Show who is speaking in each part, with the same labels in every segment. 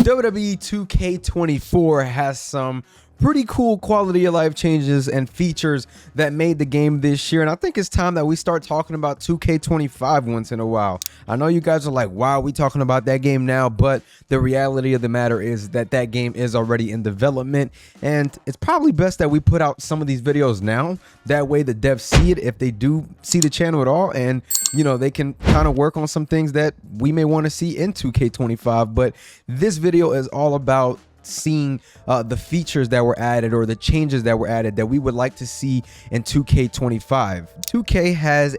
Speaker 1: WWE 2K24 has some pretty cool quality of life changes and features that made the game this year, and I think it's time that we start talking about 2K25 once in a while. I know you guys are like, wow, we talking about that game now, but the reality of the matter is that that game is already in development, and it's probably best that we put out some of these videos now. That way the devs see it, if they do see the channel at all, and you know, they can kind of work on some things that we may want to see in 2K25. But this video is all about seeing the features that were added or the changes that were added that we would like to see in 2K25. 2K has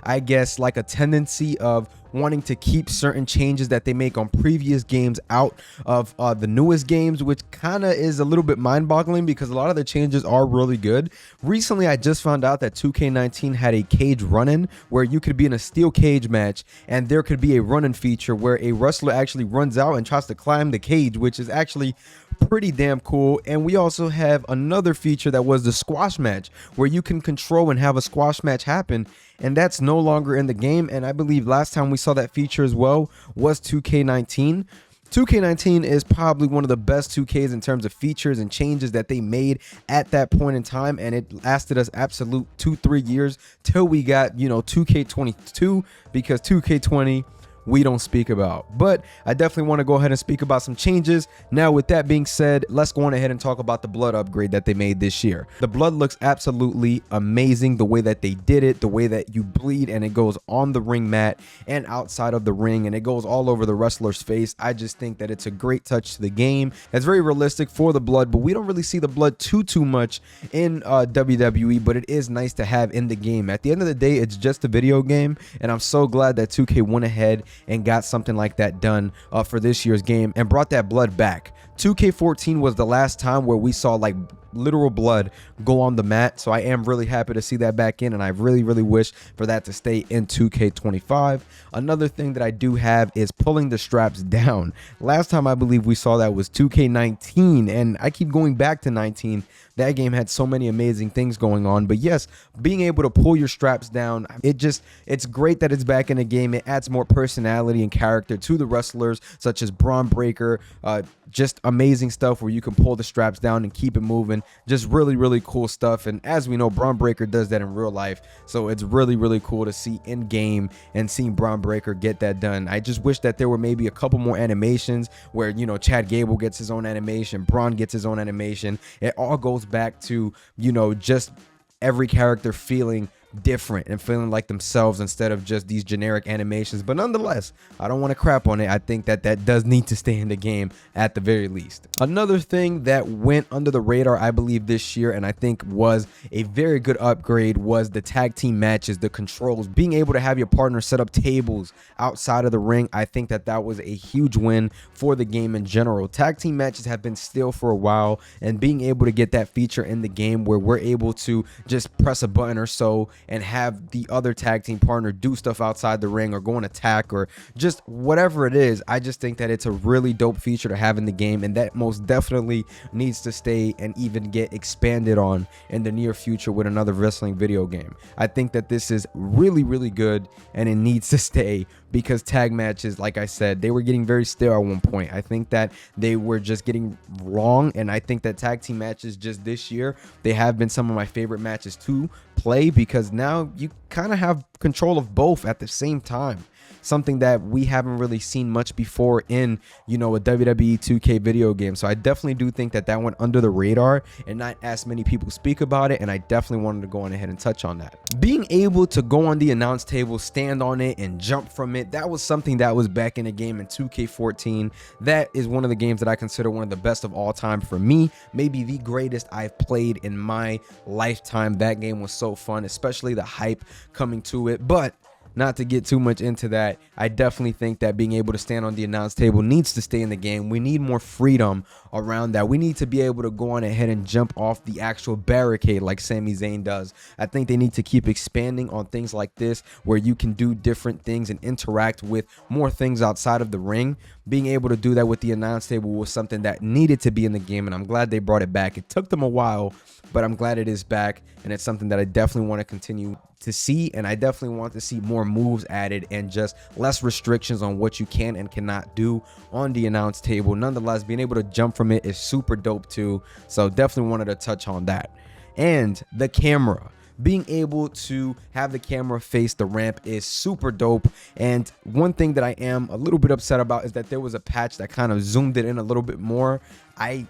Speaker 1: I guess like a tendency of wanting to keep certain changes that they make on previous games out of the newest games, which kind of is a little bit mind-boggling because a lot of the changes are really good. Recently, I just found out that 2K19 had a cage run-in where you could be in a steel cage match and there could be a run-in feature where a wrestler actually runs out and tries to climb the cage, which is actually pretty damn cool. And we also have another feature that was the squash match where you can control and have a squash match happen, and that's no longer in the game. And I believe last time we saw that feature as well was 2K19. 2K19 is probably one of the best 2Ks in terms of features and changes that they made at that point in time, and it lasted us absolute 2-3 years till we got, you know, 2K22, because 2K20 we don't speak about. But I definitely want to go ahead and speak about some changes. Now, with that being said, let's go on ahead and talk about the blood upgrade that they made this year. The blood looks absolutely amazing, the way that they did it, the way that you bleed and it goes on the ring mat and outside of the ring, and it goes all over the wrestler's face. I just think that it's a great touch to the game. It's very realistic for the blood, but we don't really see the blood too much in WWE, but it is nice to have in the game. At the end of the day, it's just a video game, and I'm so glad that 2K went ahead and got something like that done for this year's game and brought that blood back. 2K14 was the last time where we saw like literal blood go on the mat, so I am really happy to see that back in, and I really wish for that to stay in 2K25. Another thing that I do have is pulling the straps down. Last time I believe we saw that was 2K19, and I keep going back to 19. That game had so many amazing things going on, but yes, being able to pull your straps down, it's great that it's back in the game. It adds more personality and character to the wrestlers, such as Braun Breaker. Just amazing stuff where you can pull the straps down and keep it moving. Just really cool stuff, and as we know, Braun Breaker does that in real life, so it's really cool to see in game and seeing Braun Breaker get that done. I just wish that there were maybe a couple more animations where, you know, Chad Gable gets his own animation, Braun gets his own animation. It all goes back to, you know, just every character feeling different and feeling like themselves instead of just these generic animations. But nonetheless, I don't want to crap on it. I think that that does need to stay in the game at the very least. Another thing that went under the radar, I believe, this year, and I think was a very good upgrade, was the tag team matches, the controls, being able to have your partner set up tables outside of the ring. I think that that was a huge win for the game in general. Tag team matches have been still for a while, and being able to get that feature in the game where we're able to just press a button or so and have the other tag team partner do stuff outside the ring or go on attack or just whatever it is, I just think that it's a really dope feature to have in the game, and that most definitely needs to stay and even get expanded on in the near future with another wrestling video game. I think that this is really good, and it needs to stay, because tag matches, like I said, they were getting very stale at one point. I think that they were just getting wrong, and I think that tag team matches just this year, they have been some of my favorite matches to play, because now you kind of have control of both at the same time. Something that we haven't really seen much before in, you know, a WWE 2K video game. So I definitely do think that that went under the radar and not as many people speak about it, and I definitely wanted to go on ahead and touch on that. Being able to go on the announce table, stand on it, and jump from it, that was something that was back in the game in 2K14. That is one of the games that I consider one of the best of all time for me, maybe the greatest I've played in my lifetime. That game was so fun, especially the hype coming to it. But not to get too much into that, I definitely think that being able to stand on the announce table needs to stay in the game. We need more freedom around that. We need to be able to go on ahead and jump off the actual barricade like Sami Zayn does. I think they need to keep expanding on things like this, where you can do different things and interact with more things outside of the ring. being able to do that with the announce table was something that needed to be in the game, and I'm glad they brought it back. It took them a while, but I'm glad it is back, and it's something that I definitely want to continue to see, and I definitely want to see more moves added and just less restrictions on what you can and cannot do on the announce table. Nonetheless, being able to jump from it is super dope too, so definitely wanted to touch on that. And the camera, being able to have the camera face the ramp is super dope. And one thing that I am a little bit upset about is that there was a patch that kind of zoomed it in a little bit more. I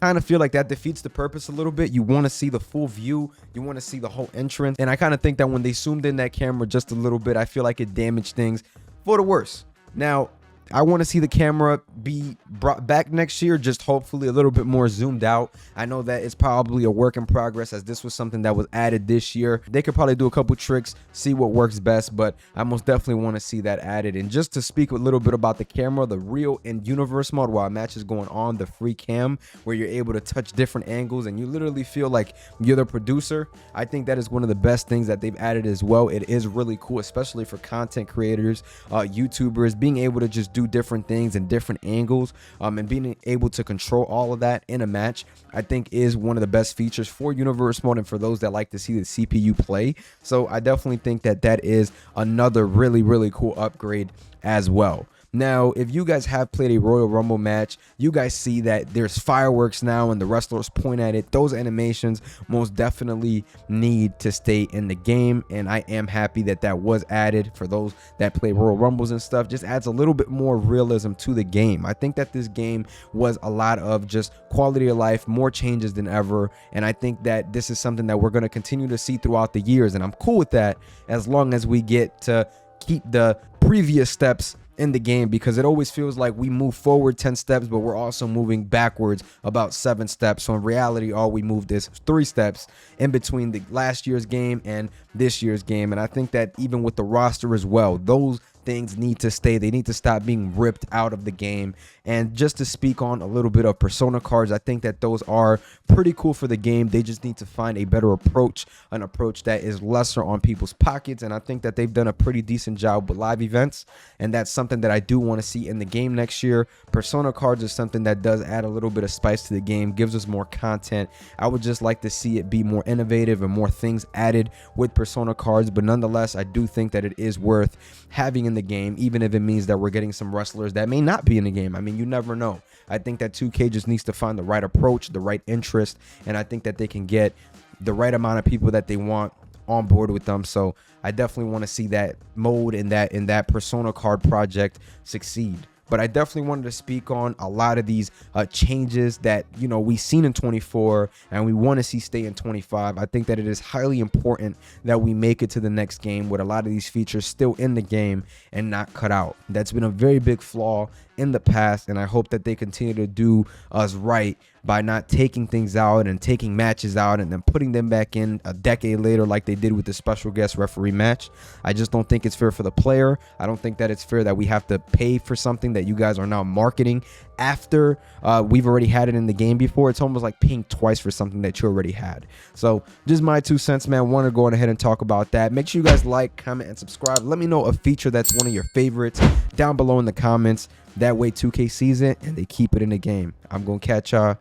Speaker 1: kind of feel like that defeats the purpose a little bit. You want to see the full view, you want to see the whole entrance, and I kind of think that when they zoomed in that camera just a little bit, I feel like it damaged things for the worse. Now, I want to see the camera be brought back next year, just hopefully a little bit more zoomed out. I know that it's probably a work in progress, as this was something that was added this year. They could probably do a couple tricks, see what works best, but I most definitely want to see that added. And just to speak a little bit about the camera, the real in-universe mode while a match is going on, the free cam, where you're able to touch different angles and you literally feel like you're the producer. I think that is one of the best things that they've added as well. It is really cool, especially for content creators, YouTubers, being able to just do different things and different angles, and being able to control all of that in a match, I think is one of the best features for universe mode and for those that like to see the CPU play. So I definitely think that that is another really cool upgrade as well. Now, if you guys have played a Royal Rumble match, you guys see that there's fireworks now and the wrestlers point at it. Those animations most definitely need to stay in the game, and I am happy that that was added for those that play Royal Rumbles and stuff. Just adds a little bit more realism to the game. I think that this game was a lot of just quality of life, more changes than ever, and I think that this is something that we're going to continue to see throughout the years, and I'm cool with that as long as we get to keep the previous steps in the game, because it always feels like we move forward 10 steps, but we're also moving backwards about 7 steps. So in reality, all we moved is 3 steps in between the last year's game and this year's game. And I think that even with the roster as well, those things need to stay. They need to stop being ripped out of the game. And just to speak on a little bit of persona cards, I think that those are pretty cool for the game. They just need to find a better approach, an approach that is lesser on people's pockets. And I think that they've done a pretty decent job with live events, and that's something that I do want to see in the game next year. Persona cards is something that does add a little bit of spice to the game, gives us more content. I would just like to see it be more innovative and more things added with persona cards, but nonetheless, I do think that it is worth having in the game, even if it means that we're getting some wrestlers that may not be in the game. I mean, you never know. I think that 2K just needs to find the right approach, the right interest, and I think that they can get the right amount of people that they want on board with them. So I definitely want to see that mode in that persona card project succeed. But I definitely wanted to speak on a lot of these changes that, you know, we've seen in 24 and we want to see stay in 25. I think that it is highly important that we make it to the next game with a lot of these features still in the game and not cut out. That's been a very big flaw in the past, and I hope that they continue to do us right by not taking things out and taking matches out and then putting them back in a decade later like they did with the special guest referee match. I just don't think it's fair for the player. I don't think that it's fair that we have to pay for something that you guys are now marketing after we've already had it in the game before. It's almost like paying twice for something that you already had. So just my 2 cents, man. Want to go ahead and talk about that. Make sure you guys like, comment, and subscribe. Let me know a feature that's one of your favorites down below in the comments. That way 2K sees it and they keep it in the game. I'm gonna catch y'all.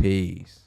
Speaker 1: Peace.